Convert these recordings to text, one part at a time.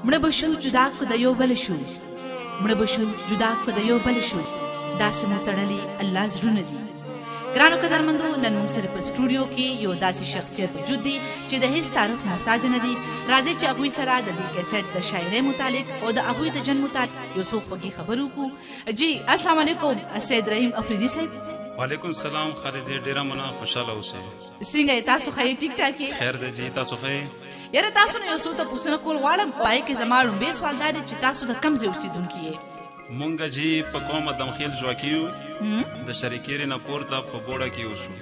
مړه به شو جدا کو د یو بل شو مړه به شو جدا کو د یو بل شو داسې مو تړلي الله زړونه دي. ګرانو قدرمندو، نن موږ سره په سټوډیو کې یو داسې شخصیت موجود دی چې د هیڅ تعارف محتاج نه دی. راځئ چې هغوی سره د دې کیسټ د شاعرۍ متعلق او د هغوی د ژوند متعلق یو څو خوږې خبرې وکړو. جی السلام علیکم سید رحیم افریدي صاحب. وعلیکم السلام خالدې، ډېره مننه، خوشحاله اوسئ. څنګه یې تاسو ښه یې؟ ټیک ټاک یې؟ خیر دی جی، تاسو ښه یې؟ یاره تاسو نه یو څه ته پوښتنه کول غواړم. پای کې زما لومړی سوال دا دی چې تاسو د کوم ځای اوسېدونکي یې؟ مونږ جی په قوم دمخیل ژواکي یو، د شریکېرې نه پورته په بوړه کې اوسو.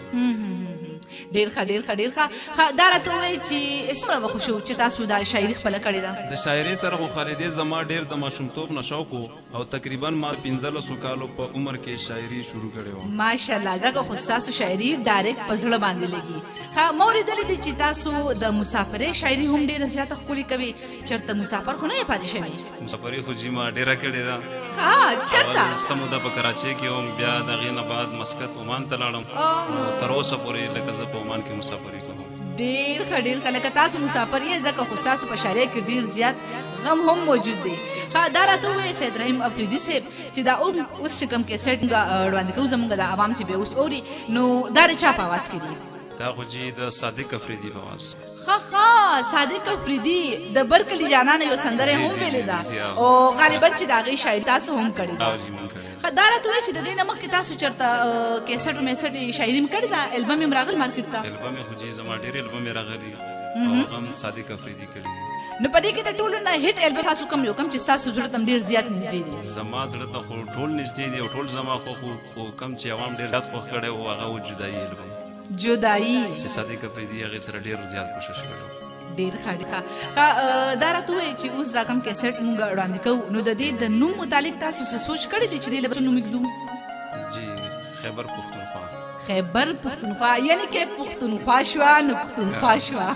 ډېر ښه ډېر ښه ډېر ښه. دا راته ووایئ چې څومره وخت شو چې تاسو دا شاعري خپله کړې ده؟ د شاعرۍ سره خو خالدې زما ډېر د ماشومتوب نه شوق و او تقریبا ما 15 کالو په عمر کې شاعري شروع کړې وه. ماشاءالله، ځکه خو ستاسو شاعري ډایرکټ په زړه باندې لګي. ښه، ما اورېدلې دي چې تاسو د مسافرۍ شاعري هم ډېره زیاته ښکلې کوي. چېرته مسافر خو نه یې پاتې شوي؟ مسافري خو جی ما ډېره کړې ده. ها، چېرته؟ څه موده په کراچۍ کې وم، بیا د هغې نه بعد مسقط عمان ته لاړم. تر اوسه پورې لکه زه په عمان کې مسافري کوم. ډېر ښه ډېر ښه. لکه تاسو مسافر یې، ځکه خو ستاسو په شاعرۍ کې ډېر زیات غم هم موجود دی. ښه، دا راته ووایئ سید رحیم افریدي صاحب چې دا اوس چې کوم کیسټ موږ وړاندې کوو زموږ د عوام چې به اوس اوري، نو دا د چا په اواز کې دی؟ دا خو جی د صادق افریدي په اواز. ښه ښه، صادق افریدي د برکلي جانانه یو سندره هم ویلې ده او غالبا چې د هغې شاعري تاسو هم کړې ده. ښه، دا راته ووایئ چې د دې نه مخکې تاسو چېرته کیسټ میسټ شاعري هم کړې ده؟ البم یې هم راغلی مارکېټ ته؟ البم یې خو جی زما ډېر البم یې راغلي او هغه هم صادق افریدي کړي دي. نو په دې کې د ټولو نه هیټ البم تاسو کوم یو کوم چې ستاسو زړه ته ډېر زیات نږدې دي؟ زما زړه ته خو ټول نږدې دي او ټول زما خوښ وو، خو کوم چې عوام ډېر زیات خوښ کړی وو هغه و جدایي البم. جدایي چې صادق افریدي هغې سره ډېر زیات کوشش کړی. ډېر ښه ډېر ښه. دا راته ووایئ چې اوس دا کوم کیسټ موږ وړاندې کوو، نو د دې د نوم متعلق تاسو څه سوچ کړی دی چې دې له څه نوم ایږدو؟ جی خیبر پښتونخوا. خیبر پښتونخوا، یعنې کې پښتونخوا شوه نو پښتونخوا شوه.